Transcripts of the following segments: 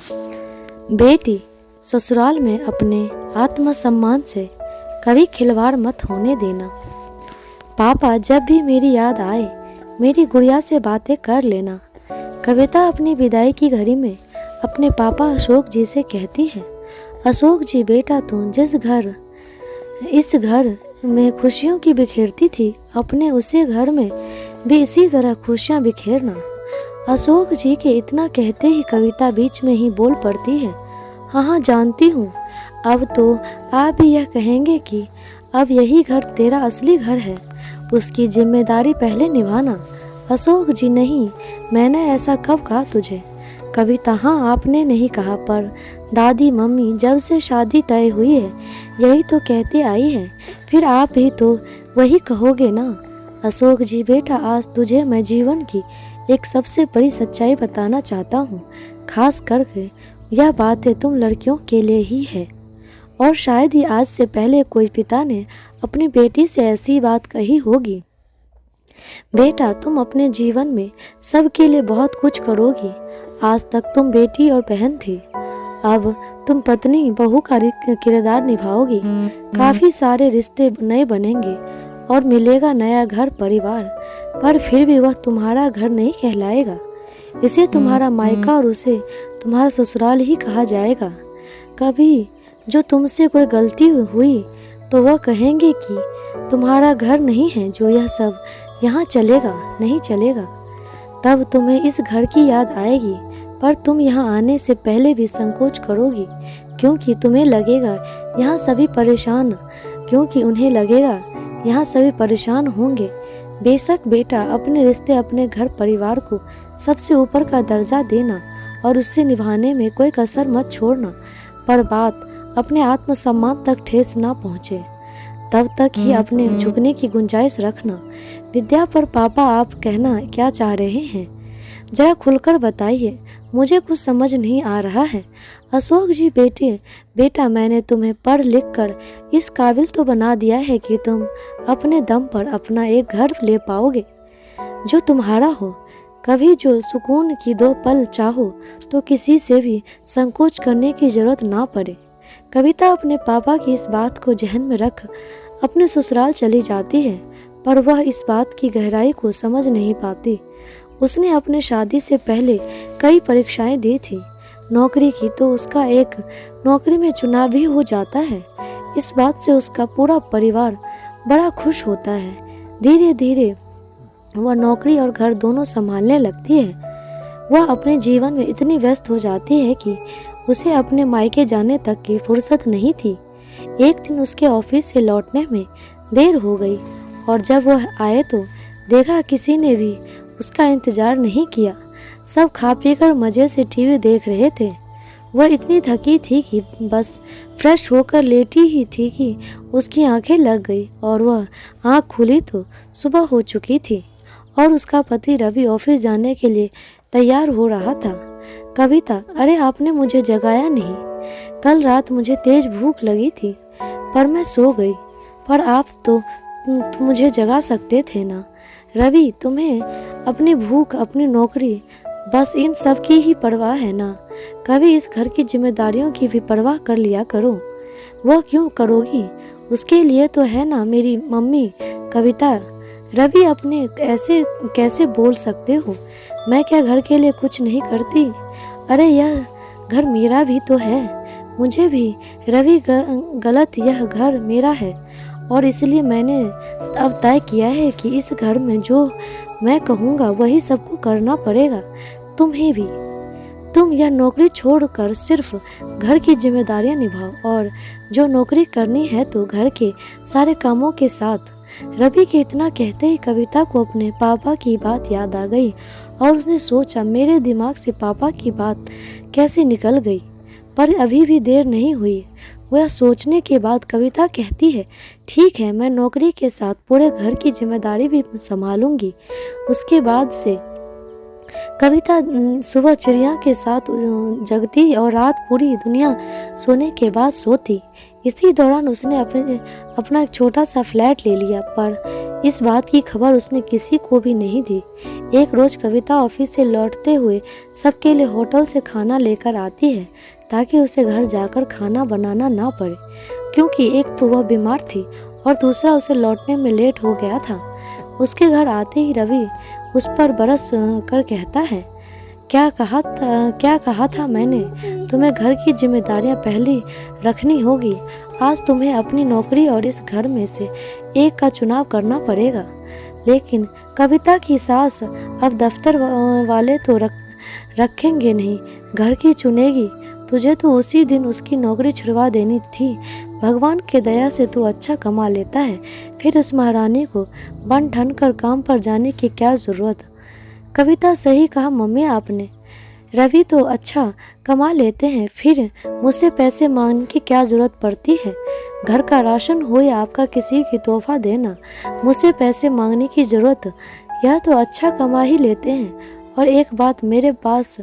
बेटी, ससुराल में अपने आत्मसम्मान से कभी खिलवाड़ मत होने देना। पापा जब भी मेरी याद आए मेरी गुड़िया से बातें कर लेना। कविता अपनी विदाई की घड़ी में अपने पापा अशोक जी से कहती है, अशोक जी बेटा, तू इस घर में खुशियों की बिखेरती थी, अपने उसी घर में भी इसी तरह खुशियाँ बिखेरना। अशोक जी के इतना कहते ही कविता बीच में ही बोल पड़ती है, हाँ जानती हूँ, अब तो आप भी यह कहेंगे कि अब यही घर तेरा असली घर है, उसकी जिम्मेदारी पहले निभाना। अशोक जी नहीं, मैंने ऐसा कब कहा तुझे? कविता, हाँ आपने नहीं कहा, पर दादी मम्मी जब से शादी तय हुई है यही तो कहते आई है, फिर आप भी तो वही कहोगे ना। अशोक जी बेटा, आज तुझे मैं जीवन की एक सबसे बड़ी सच्चाई बताना चाहता हूँ, खास करके यह बातें तुम लड़कियों के लिए ही है, और शायद ही आज से पहले कोई पिता ने अपनी बेटी से ऐसी बात कही होगी। बेटा, तुम अपने जीवन में सबके लिए बहुत कुछ करोगी। आज तक तुम बेटी और बहन थी, अब तुम पत्नी बहू का किरदार निभाओगी। काफी सारे रिश्ते नए बनेंगे और मिलेगा नया घर परिवार, पर फिर भी वह तुम्हारा घर नहीं कहलाएगा। इसे तुम्हारा मायका और उसे तुम्हारा ससुराल ही कहा जाएगा। कभी जो तुमसे कोई गलती हुई तो वह कहेंगे कि तुम्हारा घर नहीं है, जो यह सब यहाँ चलेगा नहीं चलेगा। तब तुम्हें इस घर की याद आएगी, पर तुम यहाँ आने से पहले भी संकोच करोगी, क्योंकि उन्हें लगेगा यहाँ सभी परेशान होंगे। बेशक बेटा, अपने रिश्ते अपने घर परिवार को सबसे ऊपर का दर्जा देना और उससे निभाने में कोई कसर मत छोड़ना, पर बात अपने आत्मसम्मान तक ठेस ना पहुँचे तब तक ही अपने झुकने की गुंजाइश रखना। विद्या, पर पापा आप कहना क्या चाह रहे हैं? जरा खुलकर बताइए, मुझे कुछ समझ नहीं आ रहा है। अशोक जी बेटा, मैंने तुम्हें पढ़ लिख कर इस काबिल तो बना दिया है कि तुम अपने दम पर अपना एक घर ले पाओगे जो तुम्हारा हो। कभी जो सुकून की 2 पल चाहो तो किसी से भी संकोच करने की जरूरत ना पड़े। कविता अपने पापा की इस बात को जहन में रख अपने ससुराल चली जाती है, पर वह इस बात की गहराई को समझ नहीं पाती। उसने अपने शादी से पहले कई परीक्षाएं दी थी, नौकरी की तो उसका एक नौकरी में चुनाव भी हो जाता है। इस बात से उसका पूरा परिवार बड़ा खुश होता है। धीरे धीरे वह नौकरी और घर दोनों संभालने लगती है। वह अपने जीवन में इतनी व्यस्त हो जाती है कि उसे अपने मायके जाने तक की फुर्सत नहीं थी। एक दिन उसके ऑफिस से लौटने में देर हो गई और जब वह आए तो देखा किसी ने भी उसका इंतजार नहीं किया। सब खा पीकर मजे से टीवी देख रहे थे। वह इतनी थकी थी कि बस फ्रेश होकर लेटी ही थी कि उसकी आंखें लग गई और वह आंख खुली तो सुबह हो चुकी थी और उसका पति रवि ऑफिस जाने के लिए तैयार हो रहा था। कविता, अरे आपने मुझे जगाया नहीं। कल रात मुझे तेज भूख लगी थी पर मैं सो गई, पर आप तो मुझे जगा सकते थे ना। रवि, तुम्हें अपनी भूख, अपनी नौकरी, बस इन सब की ही परवाह है ना। कभी इस घर की जिम्मेदारियों की भी परवाह कर लिया करो। वह क्यों करोगी? उसके लिए तो है ना मेरी मम्मी। कविता, रवि अपने ऐसे कैसे बोल सकते हो? मैं क्या घर के लिए कुछ नहीं करती? अरे यह घर मेरा भी तो है। मुझे भी रवि गलत, यह घर मेरा है और इसलिए मैंने अब तय किया है कि इस घर में जो मैं कहूँगा वही सबको करना पड़ेगा, तुम्हें भी। तुम यह नौकरी छोड़कर सिर्फ घर की जिम्मेदारियां निभाओ और जो नौकरी करनी है तो घर के सारे कामों के साथ। रवि के इतना कहते ही कविता को अपने पापा की बात याद आ गई और उसने सोचा, मेरे दिमाग से पापा की बात कैसे निकल गई। पर अभी भी देर नहीं हुई। वह सोचने के बाद कविता कहती है, ठीक है, मैं नौकरी के साथ पूरे घर की जिम्मेदारी भी संभालूंगी। उसके बाद से कविता सुबह चिड़िया के साथ जगती और रात पूरी दुनिया सोने के बाद सोती। इसी दौरान उसने अपना एक छोटा सा फ्लैट ले लिया, पर इस बात की खबर उसने किसी को भी नहीं दी। एक रोज कविता ऑफिस से लौटते हुए सबके लिए होटल से खाना लेकर आती है, ताकि उसे घर जाकर खाना बनाना ना पड़े, क्योंकि एक तो वह बीमार थी और दूसरा उसे लौटने में लेट हो गया था। उसके घर आते ही रवि उस पर बरस कर कहता है, क्या कहा था मैंने, तुम्हें घर की जिम्मेदारियां पहले रखनी होगी। आज तुम्हें अपनी नौकरी और इस घर में से एक का चुनाव करना पड़ेगा। लेकिन कविता की सास अब दफ्तर वाले तो रखेंगे नहीं, घर की चुनेगी। तुझे तो उसी दिन उसकी नौकरी छुड़वा देनी थी। भगवान के दया से तू अच्छा कमा लेता है, फिर उस महारानी को बन ठन कर काम पर जाने की क्या जरूरत। कविता, सही कहा मम्मी आपने, रवि तो अच्छा कमा लेते हैं, फिर मुझसे पैसे मांगने की क्या जरूरत पड़ती है। घर का राशन हो या आपका किसी की तोहफा देना, मुझसे पैसे मांगने की जरूरत, यह तो अच्छा कमा ही लेते हैं। और एक बात, मेरे पास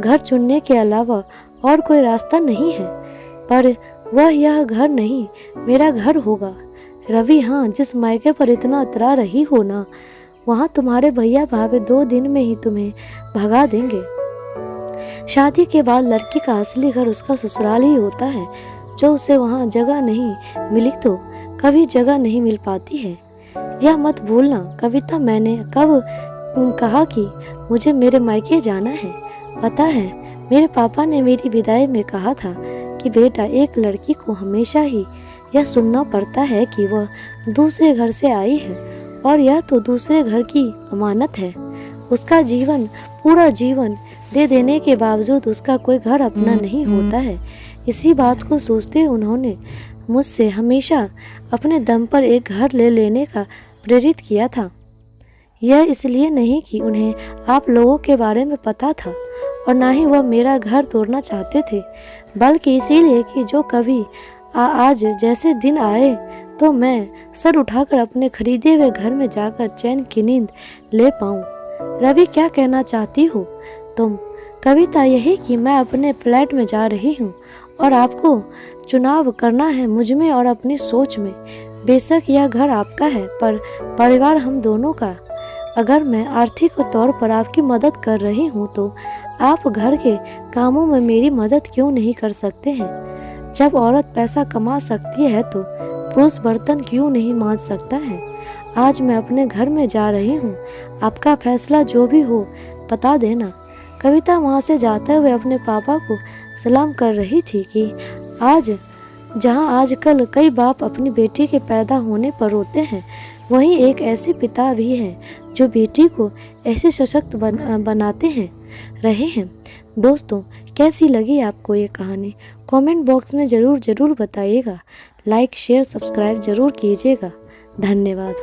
घर चुनने के अलावा और कोई रास्ता नहीं है, पर वह यह घर नहीं, मेरा घर होगा। रवि, हाँ, जिस मायके पर इतना अतरा रही हो ना, वहाँ तुम्हारे भैया भाभी 2 दिन में ही तुम्हें भगा देंगे। शादी के बाद लड़की का असली घर उसका ससुराल ही होता है। जो उसे वहाँ जगह नहीं मिली तो कभी जगह नहीं मिल पाती है। यह मत भूलना कविता, मैंने कब कहा कि मुझे मेरे मायके जाना है। पता है, मेरे पापा ने मेरी विदाई में कहा था कि बेटा, एक लड़की को हमेशा ही यह सुनना पड़ता है कि वह दूसरे घर से आई है, और यह तो दूसरे घर की अमानत है। उसका जीवन, पूरा जीवन दे देने के बावजूद उसका कोई घर अपना नहीं होता है। इसी बात को सोचते उन्होंने मुझसे हमेशा अपने दम पर एक घर ले लेने का प्रेरित किया था। यह इसलिए नहीं कि उन्हें आप लोगों के बारे में पता था, और ना ही वह मेरा घर तोड़ना चाहते थे, बल्कि इसीलिए कि जो कभी आज जैसे दिन आए तो मैं सर उठाकर अपने खरीदे हुए घर में जाकर चैन की नींद ले पाऊं। रवि, क्या कहना चाहती हो तुम? कविता, यही कि मैं अपने फ्लैट में जा रही हूँ और आपको चुनाव करना है मुझ में और अपनी सोच में। बेशक यह घर आपका है, पर परिवार हम दोनों का। अगर मैं आर्थिक तौर पर आपकी मदद कर रही हूँ तो आप घर के कामों में मेरी मदद क्यों नहीं कर सकते हैं? जब औरत पैसा कमा सकती है तो पुरुष बर्तन क्यों नहीं मांज सकता है? आज मैं अपने घर में जा रही हूँ, आपका फैसला जो भी हो बता देना। कविता वहाँ से जाते हुए अपने पापा को सलाम कर रही थी कि जहाँ आजकल कई बाप अपनी बेटी के पैदा होने पर रोते हैं, वहीं एक ऐसे पिता भी हैं जो बेटी को ऐसे सशक्त बनाते रहे हैं। दोस्तों, कैसी लगी आपको ये कहानी? कमेंट बॉक्स में ज़रूर बताइएगा। लाइक, शेयर, सब्सक्राइब ज़रूर कीजिएगा। धन्यवाद।